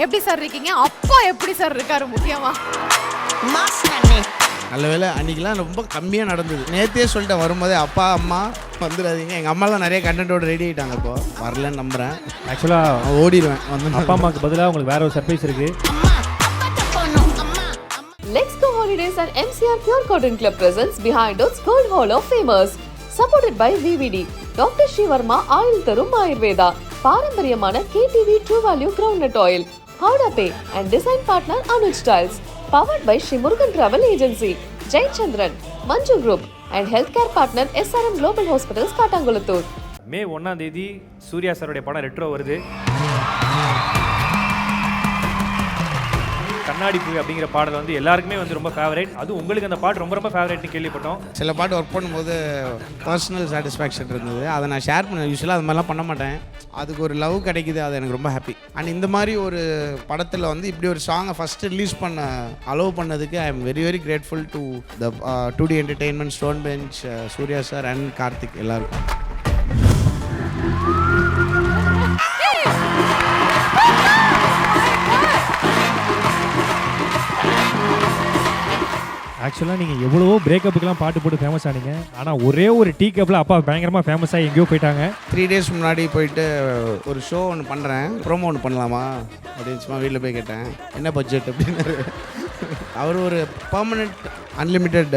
எப்படி சார் இருக்கீங்க? அப்பா எப்படி சார் இருக்காரு முக்கியமா? நல்ல வேலை அன்றைக்கெலாம் ரொம்ப கம்மியாக நடந்தது. நேற்றே சொல்லிட்டேன் வரும்போதே அப்பா அம்மா வந்துடாதீங்க. எங்கள் அம்மாலாம் நிறைய கண்டென்ட்டோடு ரெடி ஆகிட்டாங்க. இப்போ வரலன்னு நம்புகிறேன். ஆக்சுவலாக ஓடிடுவேன் வந்து. அப்பா அம்மாவுக்கு பதிலாக உங்களுக்கு வேற ஒரு சர்ப்ரைஸ் இருக்குது. Let's Go Holidays and MCR Pure Cotton Club presents Behind Oats Gold Hall of Famers. Supported by VVD, Dr. Shivarma Oil Tarum Ayurveda, பாரம்பரியமான KTV True Value Groundnut Oil, Howda Pay and Design Partner Anuj Styles. Powered by Shri Murugan Travel Agency, Jai Chandran, Manju Group and Healthcare Partner SRM Global Hospitals, Katangulattur. மே 1ஆம் தேதி சூர்யா சாருடைய படம் retro வருது. கண்ணாடி பூ அப்படிங்கிற பாடல் வந்து எல்லாருக்குமே வந்து ரொம்ப ஃபேவரேட். அது உங்களுக்கு அந்த பாட்டு ரொம்ப ரொம்ப ஃபேவரேட்னு கேள்விப்பட்டோம். சில பாட்டு ஒர்க் பண்ணும்போது பர்சனல் சாட்டிஸ்ஃபேக்ஷன் இருந்தது. அதை நான் ஷேர் பண்ண யூஸ்வலாக அது மாதிரிலாம் பண்ண மாட்டேன். அதுக்கு ஒரு லவ் கிடைக்குது, அது எனக்கு ரொம்ப ஹாப்பி. அண்ட் இந்த மாதிரி ஒரு படத்தில் வந்து இப்படி ஒரு சாங்கை ஃபஸ்ட்டு ரிலீஸ் பண்ண அலோவ் பண்ணதுக்கு I am very very grateful to the 2D entertainment, stone bench, Suriya sir and Karthik எல்லாருக்கும். ஆக்சுவலாக நீங்கள் எவ்வளவோ பிரேக்கப்புக்கெலாம் பாட்டு போட்டு ஃபேமஸ் ஆனீங்க. ஆனால் ஒரே ஒரு டீ கப்பில் அப்பா பயங்கரமாக ஃபேமஸ் ஆகி எங்கேயோ போயிட்டாங்க. 3 days முன்னாடி போயிட்டு ஒரு ஷோ ஒன்று பண்ணுறேன், ப்ரோமோ ஒன்று பண்ணலாமா அப்படின்னு சும்மா வீட்டில் போய் கேட்டேன். என்ன பட்ஜெட் அப்படின்னாரு. அவர் ஒரு பர்மனெண்ட் அன்லிமிட்டெட்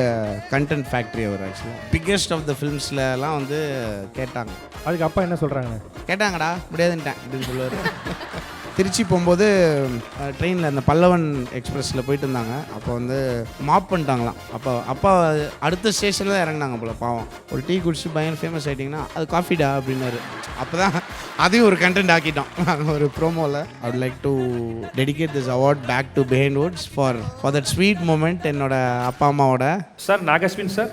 கண்டென்ட் ஃபேக்ட்ரி. அவர் ஆக்சுவலாக பிக்கெஸ்ட் ஆஃப் த ஃபிலிம்ஸ்லலாம் வந்து கேட்டாங்க. அதுக்கு அப்பா என்ன சொல்கிறாங்க? கேட்டாங்கடா முடியாதுன்ட்டேன் அப்படின்னு சொல்லுவார். திருச்சி போகும்போது ட்ரெயினில் அந்த பல்லவன் எக்ஸ்பிரஸில் போயிட்டு இருந்தாங்க. அப்போ வந்து மாப் பண்ணிட்டாங்களாம். அப்பா அடுத்த ஸ்டேஷனில் தான் இறங்கினாங்க போல். பாவம், ஒரு டீ குடிச்சு பயங்கர ஃபேமஸ் ஆகிட்டிங்கன்னா அது காஃபிடா அப்படின்னாரு. அப்போ தான் அதையும் ஒரு கண்டென்ட் ஆக்கிட்டோம் நாங்கள் ஒரு ப்ரோமோவில். I would like to dedicate this award back to behind Woods for that sweet moment என்னோட அப்பா அம்மாவோட. Sir Nag Ashwin sir,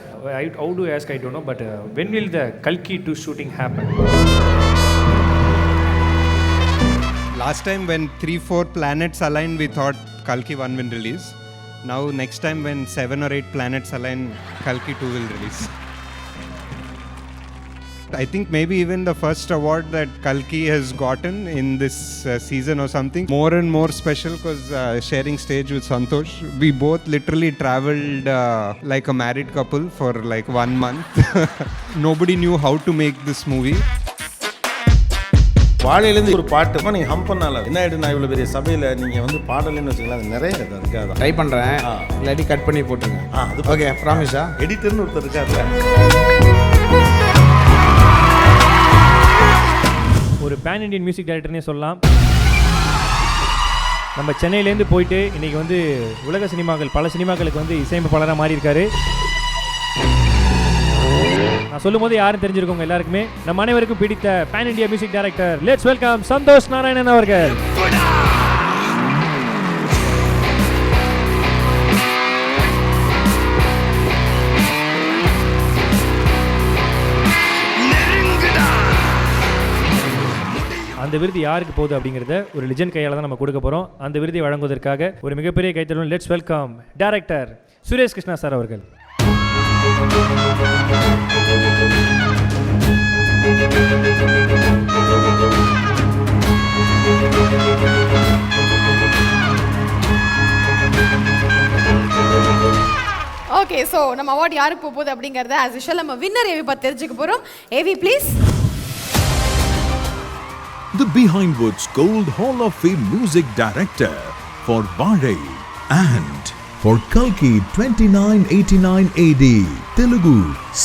how do I ask? I don't know, but when will the Kalki 2 shooting happen? Last time when 3-4 planets aligned, we thought Kalki 1 will release. Now next time when 7 or 8 planets align, Kalki 2 will release. I think maybe even the first award that Kalki has gotten in this season or something, more and more special because sharing stage with Santosh. We both literally traveled like a married couple for like 1 month. Nobody knew how to make this movie. வாழையிலேருந்து ஒரு பாட்டு நீங்கள் ஹம் பண்ணால என்ன ஆகிடும்? நான் இவ்வளோ பெரிய சபையில் நீங்கள் வந்து பாடலன்னு வச்சுக்கலாம், அது நிறைய இருக்குது. அதுக்காக ட்ரை பண்ணுறேன், இல்லாட்டி கட் பண்ணி போட்டுங்க. அது ஓகே, ப்ராமிஸா? எடிட்டர்னு ஒருத்தர் இருக்காரு. ஒரு பேன் இண்டியன் மியூசிக் டைரக்டர்னே சொல்லலாம். நம்ம சென்னையிலேருந்து போயிட்டு இன்றைக்கி வந்து உலக சினிமாக்கள், பல சினிமாக்களுக்கு வந்து இசையமைப்பாளராக மாறி இருக்காரு. நான் சொல்லும் போது யாரும் தெரிஞ்சிருக்கோங்க எல்லாருக்குமே. நம்ம அனைவருக்கும் பிடித்த pan India music director, let's welcome Santhosh Narayanan அவர்கள். அந்த விருது யாருக்கு போகுது அப்படிங்கிறத ஒரு லிஜெண்ட் கையால் தான் நம்ம கொடுக்க போகிறோம். அந்த விருதை வழங்குவதற்காக ஒரு மிகப்பெரிய கைத்தட்டல். Let's welcome director Suresh Krishna sir அவர்கள். ஓகே, ஸோ நம்ம அவார்ட் யாருக்கு போகுது அப்படிங்கிறத ஆஸ் யூஷுவல் நம்ம வின்னர் ஏவி பார்த்து தெரிஞ்சுக்க போகிறோம். AV please. The Behind Woods Gold Hall of Fame Music Director for Vaazhai and for Kalki 2989 AD Telugu,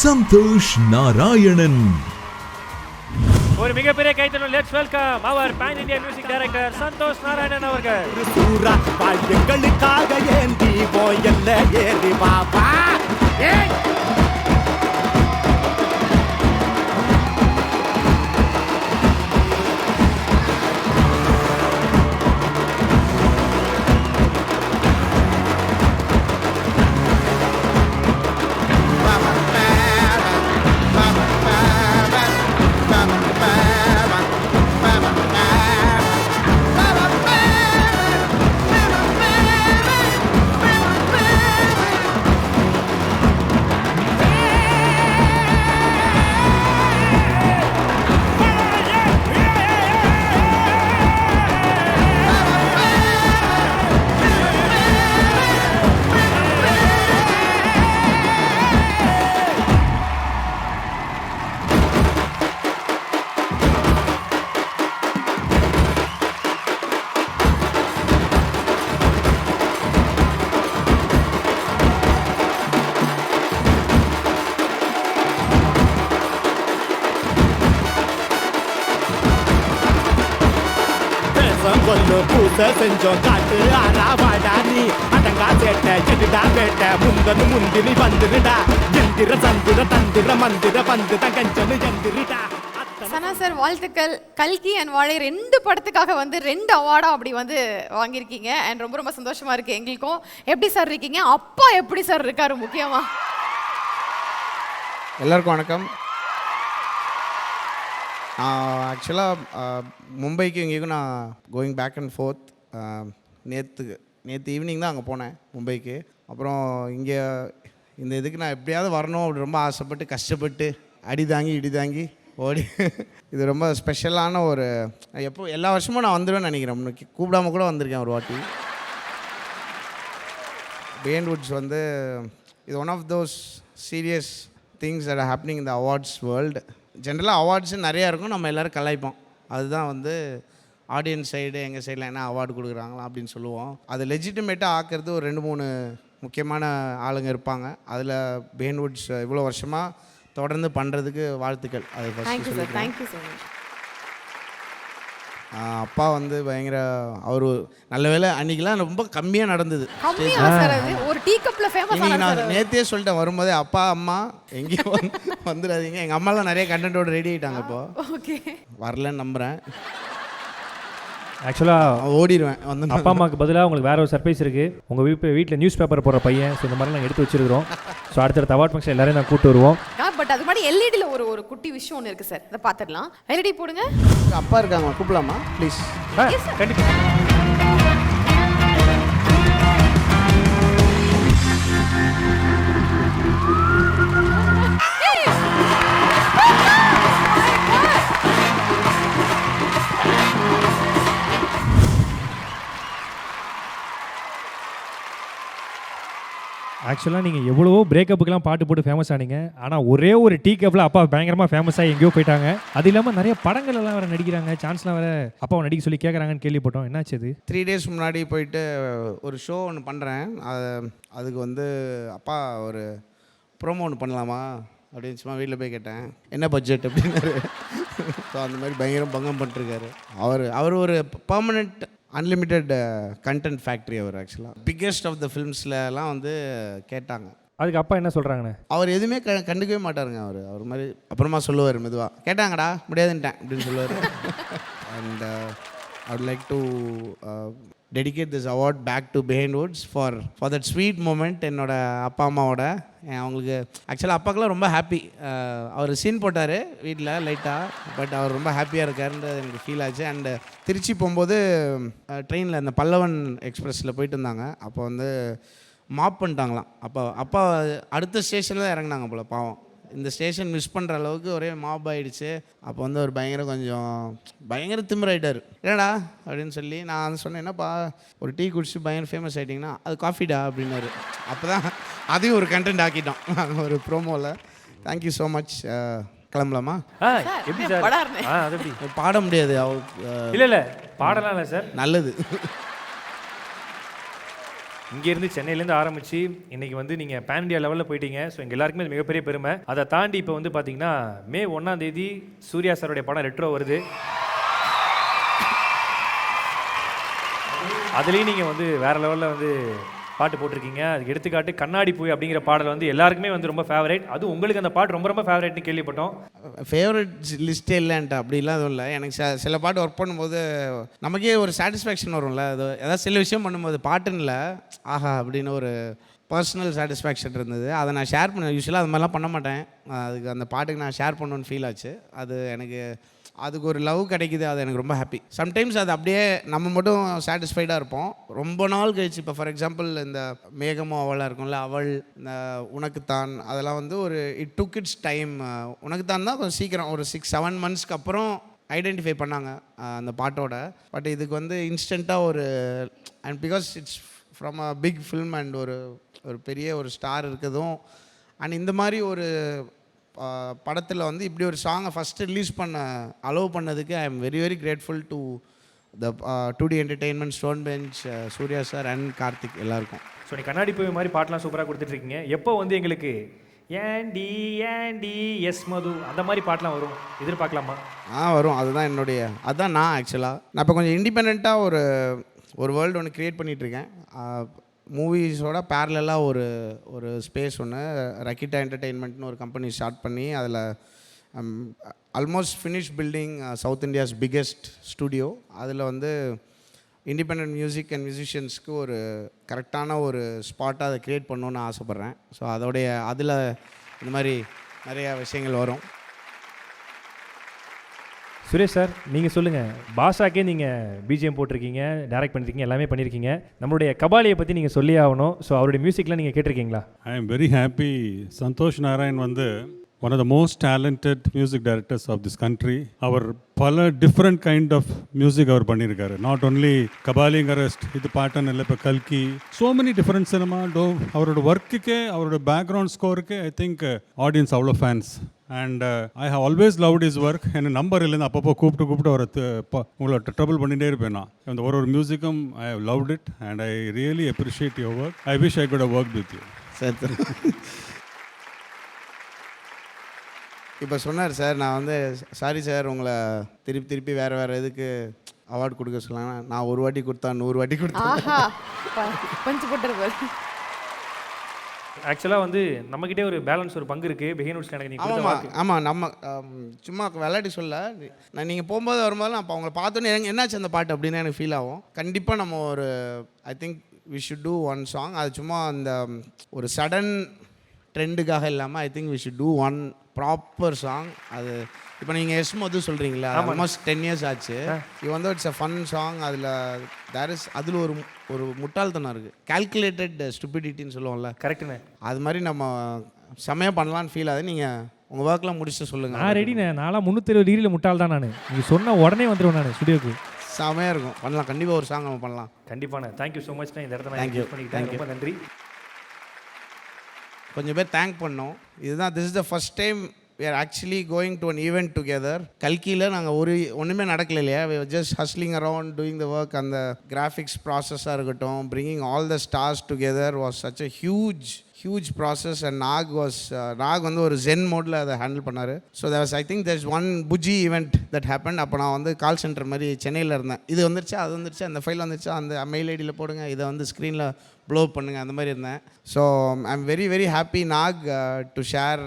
Santosh Narayanan. ஒரு மிகப்பெரிய கைத்தட்டல். லெட்ஸ் வெல்கம் அவர் pan India music director Santhosh Narayanan அவர்கள். சூரா வாழ்களுக்காக ஏந்தி போயல்ல ஏறி பாபா. புதுசா செஞ்சோம் காட்டு ஆறாவாடா நீ அடங்கா சேட்ட எடுடா வேட்ட முந்தனு முந்தினி வந்துருடா எந்திர சந்திர தந்திர மந்திர வந்து தங்கஞ்சனு எந்திரிடா சனா சார் வாழ்த்துக்கள். கல்கி அண்ட் வாழை 2 படத்துக்காக வந்து 2 அவார்டும் அப்படி வந்து வாங்கியிருக்கீங்க. அண்ட் ரொம்ப ரொம்ப சந்தோஷமா இருக்கு எங்களுக்கும். எப்படி சார் இருக்கீங்க? அப்பா எப்படி சார் இருக்காரு முக்கியமா? எல்லாருக்கும் வணக்கம். ஆக்சுவலாக மும்பைக்கு இங்கேயும் நான் கோயிங் பேக் அண்ட் ஃபோர்த். நேற்று ஈவினிங் தான் அங்கே போனேன் மும்பைக்கு. அப்புறம் இங்கே இந்த இதுக்கு நான் எப்படியாவது வரணும் அப்படி ரொம்ப ஆசைப்பட்டு கஷ்டப்பட்டு அடி தாங்கி ஓடி இது ரொம்ப ஸ்பெஷலான ஒரு எப்போ எல்லா வருஷமும் நான் வந்துடுவேன்னு நினைக்கிறேன். முன்னுக்கு கூப்பிடாம கூட வந்திருக்கேன் ஒரு வாட்டி. பிஹைண்ட் வுட்ஸ் வந்து இது one of those serious things that are happening in the awards world. ஜென்ரலாக அவார்ட்ஸு நிறையா இருக்கும், நம்ம எல்லோரும் கலாய்ப்போம். அதுதான் வந்து ஆடியன்ஸ் சைடு எங்கள் சைடில் என்ன அவார்டு கொடுக்குறாங்களா அப்படின்னு சொல்லுவோம். அது லெஜிட்டிமேட்டாக ஆக்கிறது ஒரு 2-3 முக்கியமான ஆளுங்க இருப்பாங்க. அதில் பிஹைண்ட் வுட்ஸ் இவ்வளோ வருஷமாக தொடர்ந்து பண்ணுறதுக்கு வாழ்த்துக்கள். அது ஃபஸ்ட்டு சொல்லிக்கிறேன். அப்பா வந்து பயங்கர அவர் நல்ல வேளை அன்றைக்கெலாம் ரொம்ப கம்மியாக நடந்தது. ஒரு டீ கப்ல ஃபேமஸ் ஆனாங்க. நான் நேற்றே சொல்லிட்டேன் வரும்போதே, அப்பா அம்மா எங்கேயும் வந்துடாதீங்க. எங்கள் அம்மாலாம் நிறைய கண்டென்ட்டோடு ரெடி ஆகிட்டாங்க. இப்போது ஓகே வரலன்னு நம்புகிறேன். ஆக்சுவலாக ஓடிடுவேன் வந்து. அப்பா அம்மாவுக்கு பதிலாக உங்களுக்கு வேற ஒரு சர்ப்ரைஸ் இருக்குது. உங்கள் வீட்டில் நியூஸ் பேப்பர் போடுற பையன். ஸோ இந்த மாதிரிலாம் நாங்கள் எடுத்து வச்சிருக்கிறோம். ஸோ அடுத்தடுத்த அவார்ட் ஃபங்க்ஷன் எல்லாரையும் நான் கூப்பிட்டு வருவோம். பட் அது மாதிரி எல்இடியில் ஒரு குட்டி விஷயம் ஒன்று இருக்குது சார், அதை பார்த்துடலாம். எல்இடி போடுங்க. அப்பா இருக்காங்க, கூப்பிடலாமா ப்ளீஸ்? கண்டிப்பாக. ஆக்சுவலாக நீங்கள் எவ்வளவோ பிரேக்கப்புக்கெலாம் பாட்டு போட்டு ஃபேமஸ் ஆனீங்க. ஆனால் ஒரே ஒரு டீ கப்பில் அப்பா பயங்கரமாக ஃபேமஸ் ஆகி எங்கேயோ போயிட்டாங்க. அது இல்லாமல் நிறைய படங்கள் எல்லாம் வேறு நடிக்கிறாங்க, சான்ஸ்லாம் வேறு அப்பாவை நடிக்க சொல்லி கேட்குறாங்கன்னு கேள்விப்பட்டோம். என்னாச்சு அது? 3 days முன்னாடி போயிட்டு ஒரு ஷோ ஒன்று பண்ணுறேன். அதுக்கு வந்து அப்பா ஒரு ப்ரோமோ ஒன்று பண்ணலாமா அப்படின்னு சும்மா வீட்டில் போய் கேட்டேன். என்ன பட்ஜெட் அப்படின்னாரு. ஸோ அந்த மாதிரி பயங்கரம் பங்கம் பண்ணிட்டுருக்காரு. அவர் ஒரு பர்மனெண்ட் அன்லிமிட்டெட் கண்டென்ட் ஃபேக்ட்ரி. அவர் ஆக்சுவலாக பிக்கெஸ்ட் ஆஃப் த ஃபிலிம்ஸ்லாம் வந்து கேட்டாங்க. அதுக்கு அப்பா என்ன சொல்கிறாங்கண்ணே? அவர் எதுவுமே கண்டுக்கவே மாட்டாருங்க. அவர் மாதிரி அப்புறமா சொல்லுவார் மெதுவாக, கேட்டாங்கடா முடியாதுன்ட்டேன் அப்படின்னு சொல்லுவார். And I would like to dedicate this award back to behind Woods for that sweet moment. என்னோட அப்பா அம்மாவோட அவங்களுக்கு ஆக்சுவலாக அப்பாக்கெல்லாம் ரொம்ப ஹாப்பி. அவர் சீன் போட்டார் வீட்டில் லைட்டாக, பட் அவர் ரொம்ப ஹாப்பியாக இருக்காருன்றது எனக்கு ஃபீல் ஆச்சு. அண்டு திருச்சி போகும்போது ட்ரெயினில் அந்த பல்லவன் எக்ஸ்பிரஸில் போயிட்டு இருந்தாங்க. அப்போ வந்து மாப் பண்ணிட்டாங்களாம். அப்பா அடுத்த ஸ்டேஷனில் தான் இறங்கினாங்க போல். பாவம், இந்த ஸ்டேஷன் மிஸ் பண்ணுற அளவுக்கு ஒரே மாப் ஆகிடுச்சு. அப்போ வந்து ஒரு பயங்கர திமிராயிட்டார். என்னடா அப்படின்னு சொல்லி நான் வந்து சொன்னேன், என்னப்பா ஒரு டீ குடிச்சு பயங்கர ஃபேமஸ் ஆகிட்டிங்கன்னா அது காஃபிடா அப்படின்னாரு. அப்போ தான் அதையும் ஒரு கண்டென்ட் ஆக்கிட்டோம் நாங்கள் ஒரு ப்ரோமோவில். Thank you so much. கிளம்பலாமா? எப்படி சார்? அது எப்படி பாட முடியாது. இல்லை பாடலாம் இல்லை சார். நல்லது. இங்கேருந்து சென்னையிலேருந்து ஆரம்பித்து இன்றைக்கி வந்து நீங்கள் பேன் இண்டியா லெவலில் போயிட்டீங்க. ஸோ எங்கள் எல்லாருக்குமே அது மிகப்பெரிய பெருமை. அதை தாண்டி இப்போ வந்து பார்த்தீங்கன்னா May 1 சூர்யா சாருடைய படம் ரெட்ரோ வருது. அதுலேயும் நீங்கள் வந்து வேறு லெவலில் வந்து பாட்டு போட்டிருக்கீங்க. அதுக்கு எடுத்துக்காட்டு கண்ணாடி பூய் அப்படிங்கிற பாடல் வந்து எல்லாருக்குமே வந்து ரொம்ப ஃபேவரேட். அதுவும் உங்களுக்கு அந்த பாட்டு ரொம்ப ஃபேவரேட்னு கேள்விப்பட்டோம். ஃபேவரட் லிஸ்ட்டே இல்லைன்ட்டு அப்படிலாம் எதுவும் இல்லை. எனக்கு சில பாட்டு ஒர்க் பண்ணும்போது நமக்கே ஒரு சாட்டிஸ்ஃபேக்ஷன் வரும்ல. அது ஏதாவது சில விஷயம் பண்ணும்போது பாட்டுன்னு இல்லை, ஆஹா அப்படின்னு ஒரு பர்சனல் சாட்டிஸ்ஃபேக்ஷன் இருந்தது. அதை நான் ஷேர் பண்ணேன். யூஸ்வலாக அது மாதிரிலாம் பண்ண மாட்டேன். அதுக்கு அந்த பாட்டுக்கு நான் ஷேர் பண்ணணுன்னு ஃபீல் ஆச்சு. அது எனக்கு அதுக்கு ஒரு லவ் கிடைக்குது. அது எனக்கு ரொம்ப ஹாப்பி. சம்டைம்ஸ் அது அப்படியே நம்ம மட்டும் சாட்டிஸ்ஃபைடாக இருப்போம். ரொம்ப நாள் கழிச்சு இப்போ ஃபார் எக்ஸாம்பிள் இந்த மேகமோ அவளாக இருக்கும்ல, அவள், இந்த உனக்குத்தான், அதெல்லாம் வந்து ஒரு இட் டுக் இட்ஸ் டைம். உனக்குத்தான் தான் கொஞ்சம் சீக்கிரம் ஒரு 6-7 monthsக்கு அப்புறம் ஐடென்டிஃபை பண்ணாங்க அந்த பாட்டோட. பட் இதுக்கு வந்து இன்ஸ்டண்ட்டாக ஒரு and because it's from a big film and ஒரு பெரிய ஒரு ஸ்டார் இருக்குதும். அண்ட் இந்த மாதிரி ஒரு படத்தில் வந்து இப்படி ஒரு சாங்கை ஃபஸ்ட்டு ரிலீஸ் பண்ண அலோவ் பண்ணதுக்கு I am very very grateful to the 2D entertainment, stone bench, Suriya sir and Karthik எல்லாருக்கும். ஸோ நீ கண்ணாடி பூய் மாதிரி பாட்டெலாம் சூப்பராக கொடுத்துட்ருக்கீங்க. எப்போ வந்து எங்களுக்கு ஏண்டி எஸ் மது அந்த மாதிரி பாட்டெலாம் வரும் எதிர்பார்க்கலாமா? வரும். அதுதான் நான் ஆக்சுவலாக நான் இப்போ கொஞ்சம் இண்டிபெண்ட்டாக ஒரு ஒரு வேர்ல்டு ஒன்று க்ரியேட் பண்ணிகிட்ருக்கேன். மூவிஸோட பேரலாக ஒரு ஸ்பேஸ் ஒன்று ரக்கிட்டா என்டர்டெயின்மெண்ட்னு ஒரு கம்பெனி ஸ்டார்ட் பண்ணி அதில் almost finish building south India's biggest studio. அதில் வந்து இண்டிபெண்ட் மியூசிக் அண்ட் மியூசிஷியன்ஸ்க்கு ஒரு கரெக்டான ஒரு ஸ்பாட்டாக அதை க்ரியேட் பண்ணணுன்னு ஆசைப்பட்றேன். ஸோ அதில் இந்த மாதிரி நிறையா விஷயங்கள் வரும். சுரேஷ் சார், நீங்கள் சொல்லுங்கள். பாஷாக்கே நீங்கள் பிஜிஎம் போட்டிருக்கீங்க, டைரக்ட் பண்ணியிருக்கீங்க, எல்லாமே பண்ணியிருக்கீங்க. நம்மளுடைய கபாலியை பற்றி நீங்கள் சொல்லி ஆகணும். ஸோ அவருடைய மியூசிக்லாம் நீங்கள் கேட்டிருக்கீங்களா? I am very happy. Santhosh Narayan வந்து one of the most talented music directors of this country. அவர் பல டிஃப்ரெண்ட் கைண்ட் ஆஃப் மியூசிக் அவர் பண்ணியிருக்காரு. நாட் ஒன்லி கபாலிங்கிற இது பாட்டன் இல்லை, இப்போ கல்கி, ஸோ மெனி டிஃப்ரெண்ட் சினிமா. அவரோட ஒர்க்குக்கே, அவரோட பேக்ரவுண்ட் ஸ்கோருக்கே ஐ திங்க் ஆடியன்ஸ் அவ்வளோ fans. And I have always loved his work. எனக்கு நம்பர் இல்லைன்னு அப்பப்போ கூப்பிட்டு அவரை உங்களை ட்ரபிள் பண்ணிகிட்டே இருப்பேன் நான். அந்த ஒரு மியூசிக்கும் I have loved it and I really appreciate your work. I wish I could have work with you. Sir இப்போ சொன்னார் சார், நான் வந்து சாரி சார் உங்களை திருப்பி வேறு இதுக்கு அவார்டு கொடுக்க சொல்லலாம். நான் ஒரு வாட்டி கொடுத்தா 100 வாட்டி கொடுத்தேன். கொஞ்சம் போட்டுருப்பாரு. ஆக்சுவலாக வந்து நம்மக்கிட்டே ஒரு பேலன்ஸ், ஒரு பங்கு இருக்குது. பிஹைண்ட் எனக்கு நீங்கள் ஆமாம் நம்ம சும்மா விளையாடி சொல்ல, நீங்கள் போகும்போது வரும்போது நான் அப்போ அவங்கள பார்த்தோன்னே என்னாச்சு அந்த பாட்டு அப்படின்னு எனக்கு ஃபீல் ஆகும். கண்டிப்பாக நம்ம ஒரு I think we should do one song. அது சும்மா அந்த ஒரு சடன் ட்ரெண்டுக்காக இல்லாமல் I think we should do one proper song. அது இப்போ நீங்கள் எஸ்மோது சொல்கிறீங்களா, ஆல்மோஸ்ட் 10 years ஆச்சு. இது வந்து இட்ஸ் அ ஃபன் சாங். அதில் ஒரு முட்டாள்தனம் இருக்குது, கால்குலேட்டட் ஸ்டூபிடிட்டின்னு சொல்லுவோம்ல. கரெக்டுண்ணே. அது மாதிரி நம்ம செம்மையாக பண்ணலான்னு ஃபீல் ஆகுது. நீங்கள் உங்கள் ஒர்க்லாம் முடிச்சுட்டு சொல்லுங்கள். நான் ரெடிண்ணே. நான்லாம் 360 டிகிரியில் முட்டாள் தான். நீங்கள் சொன்ன உடனே வந்துடுவேன் நான் ஸ்டுடியோக்கு. செம்மையாக இருக்கும், பண்ணலாம். கண்டிப்பாக ஒரு சாங் நம்ம பண்ணலாம். கண்டிப்பாண்ணே. தேங்க்யூ ஸோ மச்ண்ணே. இந்த இடத்துல தேங்க்யூ பண்ணிக்கிட்டேன். ரொம்ப நன்றி. கொஞ்சம் பேர் தேங்க் பண்ணோம். இதுதான் this is the first time we are actually going to an event together. கல்கியில் நாங்கள் ஒன்றுமே நடக்கல இல்லையா, we were just hustling around doing the work. அந்த கிராஃபிக்ஸ் ப்ராசஸாக இருக்கட்டும், bringing all the stars together was such a huge process. And knock வந்து ஒரு gen மோடில் அதை ஹேண்டில் பண்ணார். So I think there's one Buji event that happened. அப்போ நான் வந்து கால் சென்டர் மாதிரி சென்னையில் இருந்தேன். இது வந்துருச்சு, அது வந்துருச்சு, அந்த ஃபைல் வந்துருச்சு, அந்த மெயில் ஐடியில் போடுங்க, இதை வந்து ஸ்க்ரீனில் ப்ளோ பண்ணுங்கள், அந்த மாதிரி இருந்தேன். So I am very happy, knock, to share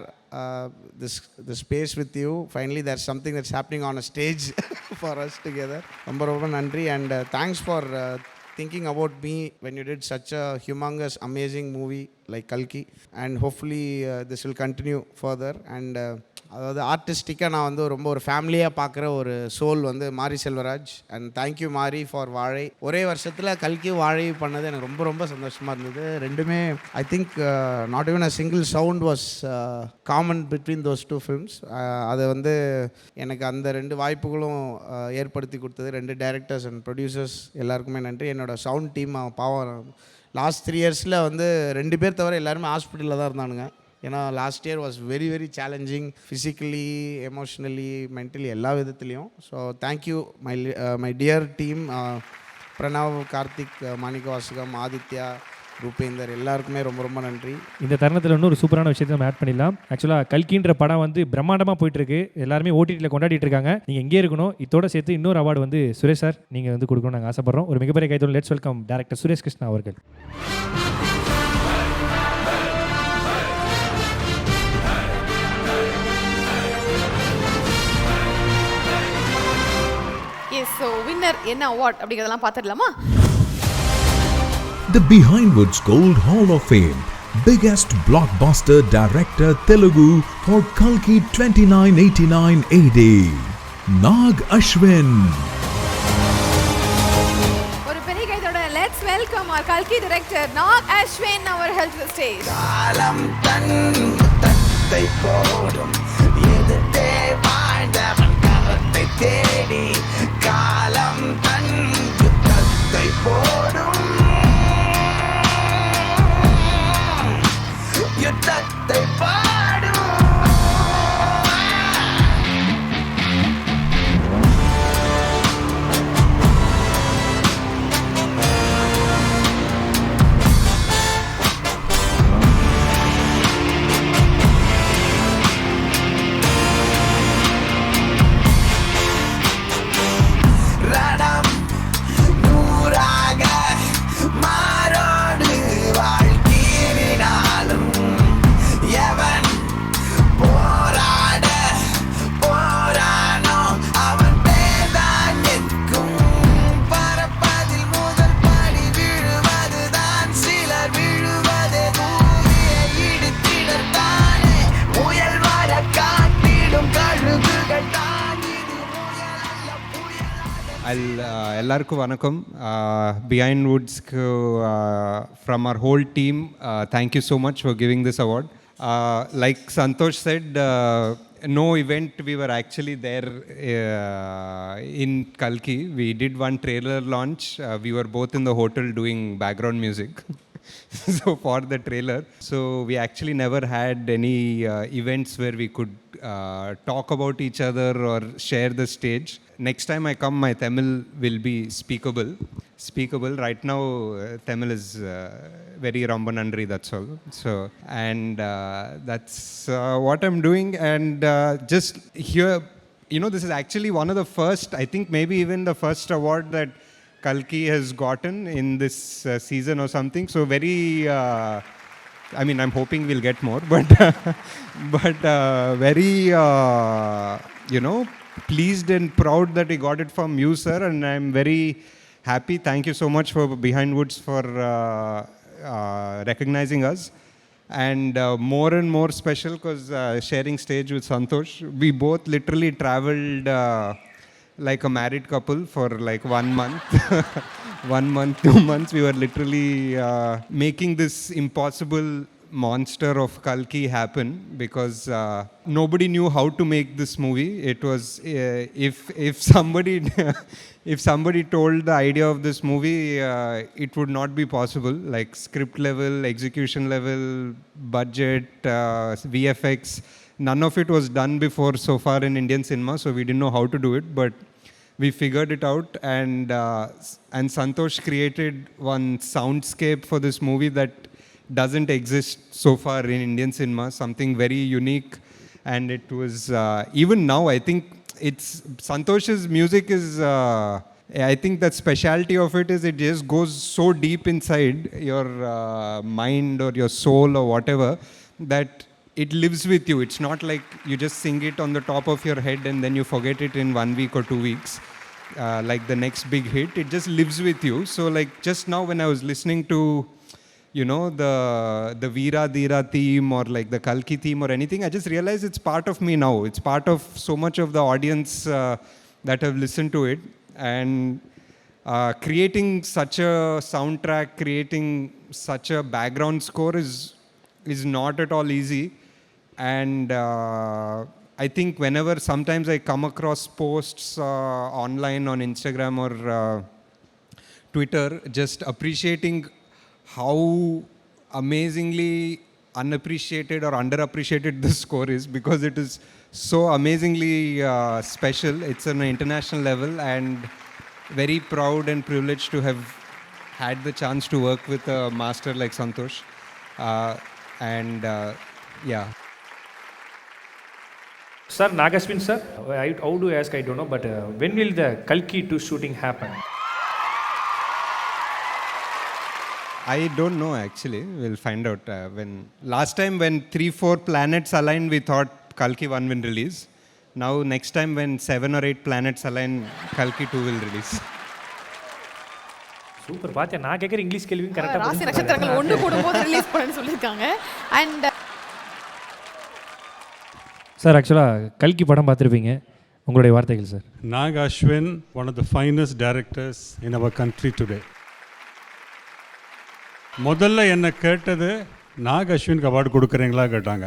this space with you. Finally there's something that's happening on a stage for us together. ரொம்ப நன்றி. And thanks for thinking about me when you did such a humongous amazing movie like Kalki. And hopefully this will continue further. And அதாவது ஆர்டிஸ்டிக்காக நான் வந்து ஒரு ஃபேமிலியாக பார்க்குற ஒரு soul வந்து மாரி செல்வராஜ். அண்ட் தேங்க்யூ மாரி ஃபார் வாழை. ஒரே வருஷத்தில் கல்கி வாழை பண்ணது எனக்கு ரொம்ப சந்தோஷமாக இருந்தது. ரெண்டுமே I think not even a single sound was common between those 2 films. அது வந்து எனக்கு அந்த 2 வாய்ப்புகளும் ஏற்படுத்தி கொடுத்தது 2 டைரக்டர்ஸ் அண்ட் ப்ரொடியூசர்ஸ் எல்லாருக்குமே நன்றி. என்னோட சவுண்ட் டீம் பாவம் லாஸ்ட் 3 yearsல வந்து 2 பேர் தவிர எல்லாருமே ஹாஸ்பிட்டலில் தான் இருந்தானுங்க. ஏன்னா last year was very challenging, physically, emotionally, mentally, எல்லா விதத்துலேயும். So thank you my dear team, Pranav, Karthik, Manikkavasagam, Aditya, Rupender, எல்லாருக்குமே ரொம்ப நன்றி. இந்த தருணத்தில் இன்னொரு சூப்பரான விஷயத்தை நம்ம ஆட் பண்ணிடலாம். ஆக்சுவலாக கல்கின்ற படம் வந்து பிரம்மாண்டமாக போயிட்டுருக்கு. எல்லாருமே ஓடிடியில் கொண்டாடிட்டு இருக்காங்க. நீங்கள் எங்கே இருக்கணும். இதோட சேர்த்து இன்னொரு அவார்டு வந்து சுரேஷ் சார் நீங்கள் வந்து கொடுக்கணும் நாங்கள் ஆசைப்படுறோம். ஒரு மிகப்பெரிய கைத்தோடு let's welcome director Suresh Krishna அவர்கள். ஸோ வின்னர் என்ன அவார்ட் அப்படிங்கிறதெல்லாம் பார்த்துடலாமா? The Behind Woods Gold Hall of Fame Biggest Blockbuster Director Telugu for Kalki 2989 AD Nag Ashwin. ஒரு பெரிய கைதோட let's welcome our Kalki director Nag Ashwin அவர்கள் to the stage. காலம் தன் தத்தை போடும் எதிர்த்தே வாழ்ந்தவன் கரத்தை தேடி காலம் தன் தத்தை போடும் யுத்தத்தை பாடும். ரணம் நூறாக எல்லாருக்கும் வணக்கம். பிஹைண்ட் வுட்ஸ்க்கு from our whole team, thank you so much for giving this award. Like Santosh said, no event we were actually there in Kalki. We did one trailer launch. We were both in the hotel doing background music. So for the trailer, so we actually never had any events where we could talk about each other or share the stage. Next time I come, my Tamil will be speakable. Right now, Tamil is very Romba Nandri, that's all. So, and that's what I'm doing. And just here, you know, this is actually one of the first, I think maybe even the first award that Kalki has gotten in this season or something. So very, I mean, I'm hoping we'll get more, but very, you know, pleased and proud that we got it from you, sir. And I'm very happy. Thank you so much for Behind Woods for recognizing us. And more and more special because sharing stage with Santosh. We both literally traveled like a married couple for like 1 month. 1 month, 2 months, we were literally making this impossible monster of Kalki happen because nobody knew how to make this movie. It was if somebody if somebody told the idea of this movie, it would not be possible. Like script level, execution level, budget, VFX, none of it was done before so far in Indian cinema. So we didn't know how to do it, but we figured it out. And Santosh created one soundscape for this movie that doesn't exist so far in Indian cinema, something very unique. And it was, even now, I think it's, Santosh's music is, I think the specialty of it is it just goes so deep inside your mind or your soul or whatever, that it lives with you. It's not like you just sing it on the top of your head and then you forget it in 1 week or 2 weeks, like the next big hit. It just lives with you. So like just now when I was listening to, you know, the Veera Dheera theme or like the Kalki theme or anything, I just realized it's part of me now. It's part of so much of the audience that have listened to it. And creating such a soundtrack, creating such a background score is not at all easy. And I think whenever sometimes I come across posts online on Instagram or Twitter, just appreciating how amazingly unappreciated or underappreciated this score is, because it is so amazingly special. It's on an international level, and very proud and privileged to have had the chance to work with a master like Santosh. Yeah. Sir, Nagaswin sir, how do I ask? I don't know, but when will the Kalki 2 shooting happen? I don't know actually. We'll find out. When last time when 3-4 planets aligned, we thought Kalki 1 will release. Now next time when 7 or 8 planets align, Kalki 2 will release. Super பாத்தியா, நான் கேட்குற English கேள்வியும் கரெக்டாக ராசி நட்சத்திரங்கள் ஒன்று கூடும்போது release பண்ணணும்னு சொல்லியிருக்காங்க. அண்ட் சார், ஆக்சுவலாக கல்கி படம் பார்த்துருப்பீங்க, உங்களுடைய வார்த்தைகள் sir. Nag Ashwin, one of the finest directors in our country today. முதல்ல என்னை கேட்டது, நாக் அஸ்வினுக்கு அவார்டு கொடுக்குறீங்களா கேட்டாங்க.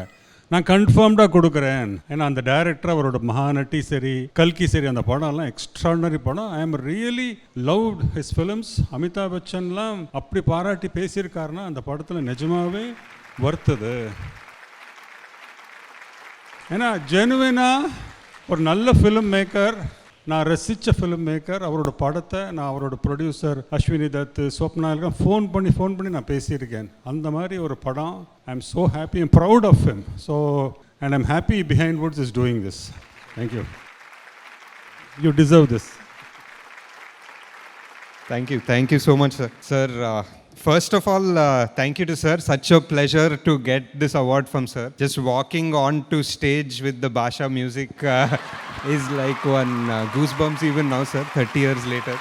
நான் கன்ஃபார்ம்டாக கொடுக்குறேன். ஏன்னா அந்த டைரக்டர், அவரோட மகாநட்டி சரி, கல்கி சரி, அந்த படம்லாம் எக்ஸ்ட்ராடனரி படம். I am really loved his films. Amitabh பச்சன்லாம் அப்படி பாராட்டி பேசியிருக்காருன்னா அந்த படத்தில் நிஜமாகவே வருத்துது. ஏன்னா ஜெனுவினாக ஒரு நல்ல ஃபிலிம் மேக்கர், நான் ரசித்த ஃபிலிம் மேக்கர், அவரோட படத்தை நான் அவரோட ப்ரொடியூசர் அஸ்வினி தத், ஸ்வப்னா எல்லாம் ஃபோன் பண்ணி நான் பேசியிருக்கேன். அந்த மாதிரி ஒரு படம். I am so happy and proud of him. So and I'm happy behind woods is doing this. Thank you. You deserve this. Thank you so much, sir. Sir, first of all, thank you to sir. Such a pleasure to get this award from sir. Just walking on to stage with the Basha music is like one goosebumps even now, sir, 30 years later.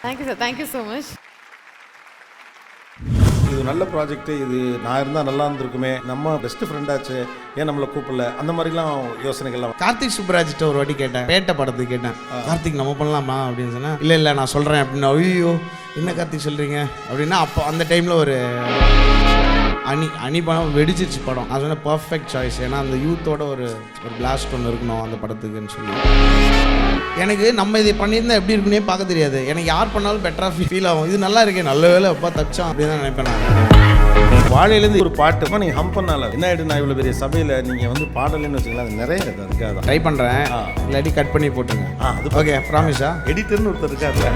Thank you, sir. Thank you so much. இது நல்ல project, இது நான் இருந்தால் நல்லா இருந்திருக்குமே, நம்ம best ஃப்ரெண்டாச்சு, ஏன் நம்மளை கூப்பிடல, அந்த மாதிரிலாம் யோசனைகள்லாம். கார்த்திக் சுப்ராஜ்ட்ட ஒரு வாட்டி கேட்டேன், பேட்ட படத்துக்கு கேட்டேன், கார்த்திக் நம்ம பண்ணலாமா அப்படின்னு சொன்னேன். இல்லை நான் சொல்கிறேன் அப்படின்னா, ஐயோ என்ன கார்த்திக் சொல்கிறீங்க அப்படின்னா, அப்போ அந்த டைமில் ஒரு அணி படம் வெடிச்சிருச்சு படம். அது வந்து பர்ஃபெக்ட் சாய்ஸ். ஏன்னா அந்த யூத்தோட ஒரு பிளாஸ்ட் ஒன்று இருக்கணும் அந்த படத்துக்குன்னு சொல்லி. எனக்கு நம்ம இதை பண்ணியிருந்தா எப்படி இருக்குன்னே பார்க்க தெரியாது. எனக்கு யார் பண்ணாலும் பெட்டராக ஃபீல் ஆகும். இது நல்லா இருக்கே, நல்ல வேலை அப்பா தச்சான் அப்படின்னு தான் நினைப்பேன் நான். வாழையிலேருந்து ஒரு பாட்டு நீங்கள் ஹம் பண்ணால என்ன ஆகிடும், நான் இவ்வளோ பெரிய சபையில் நீங்கள் வந்து பாடலன்னு வச்சுக்கலாம், அது நிறைய இருக்குது. அதுக்காக தான் ட்ரை பண்ணுறேன். இல்லாட்டி கட் பண்ணி போட்டுங்க. அது ஓகே, ப்ராமிஸா? எடிட்டர்னு ஒருத்தர் இருக்காரு.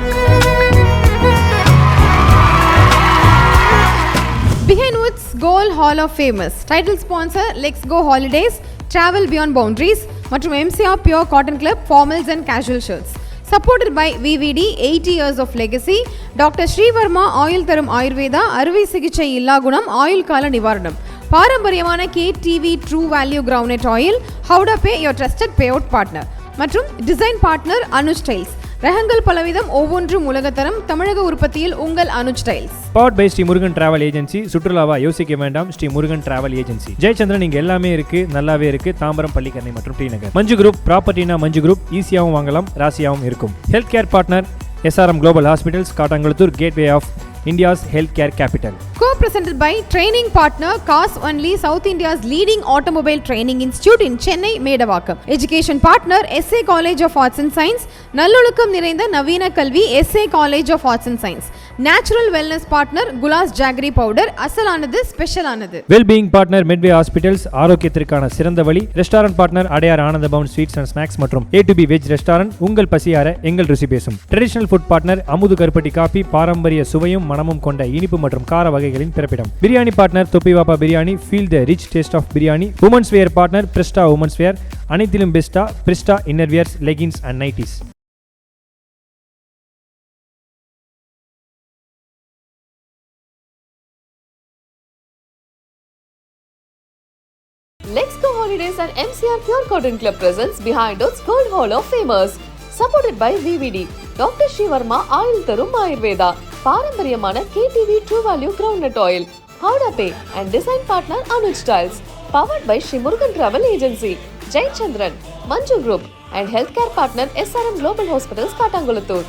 Behind Woods Gold Hall of Famous title sponsor Let's Go Holidays, Travel Beyond Boundaries மற்றும் MCR Pure Cotton Club formals and casual shirts. Supported by VVD 80 years of legacy, Dr. Srivarma oil தரும் ஆயுர்வேதா, அறுவை சிகிச்சை இல்லா குணம், ஆயுள் கால நிவாரணம், பாரம்பரியமான KTV True Value Groundnut Oil, Howda Pay your trusted payout partner மற்றும் டிசைன் பார்ட்னர் அனுஜ் ஸ்டைல்ஸ். ரகங்கள் பலவிதம், ஒவ்வொன்றும் உலகத்தரம், தமிழக உற்பத்தியில் உங்கள் Anuj styles. Powered by Sri Murugan travel agency. சுற்றுலாவா யோசிக்க வேண்டாம், ஸ்ரீ முருகன் டிராவல் ஏஜென்சி. ஜெயச்சந்திரன் இங்க எல்லாமே இருக்கு, நல்லாவே இருக்கு. தாம்பரம், பள்ளிக்கரணை மற்றும் டி நகர். மஞ்சு குரூப் ப்ராப்பர்ட்டினா மஞ்சு குரூப், ஈஸியாகவும் வாங்கலாம், ராசியாகவும் இருக்கும். Health care partner SRM Global Hospitals, Kattankulathur, gateway of India's healthcare capital. Co-presented by training partner Cars Only, South India's leading automobile training institute in Chennai, Medavakkam. Education partner SA College of Arts and Science, நல்லொழுக்கம் நிறைந்த நவீன கல்வி SA College of Arts and Science. Natural wellness partner Gulas Jaggery powder, அசலானது ஸ்பெஷலானது. Well-being partner Medway Hospitals, ஆரோக்கியத்திற்கான சிறந்த வழி. Restaurant partner Adyar Ananda Pawan sweets and snacks மற்றும் A to B veg restaurant, உங்கள் பசியார எங்கள் ருசி பேசும். ட்ரெடிஷனல் ஃபுட் பார்ட்னர் அமுது கருப்பட்டி காபி, பாரம்பரிய சுவையும் மனமும் கொண்ட இனிப்பு மற்றும் கார வகைகளின் பிறப்பிடம். Biryani partner Thoppivappa biryani, feel the rich taste of biryani. Women's wear partner Prista women's wear, அனைத்திலும் பெஸ்டா Prista innerwears, leggings and nighties. Let's Go Holidays and MCR Pure Cotton Club presents Behind Woods Gold Hall of Famous. Supported by VVD, Dr. Srivarma oil தரும் ஆயுர்வேதா, பாரம்பரியமான KTV True Value Groundnut Oil, Howda Pay and design partner Anuj Styles. Powered by Sri Murugan Travel Agency, Jay Chandran, Manju Group and healthcare partner SRM Global Hospitals, Kattangulathur.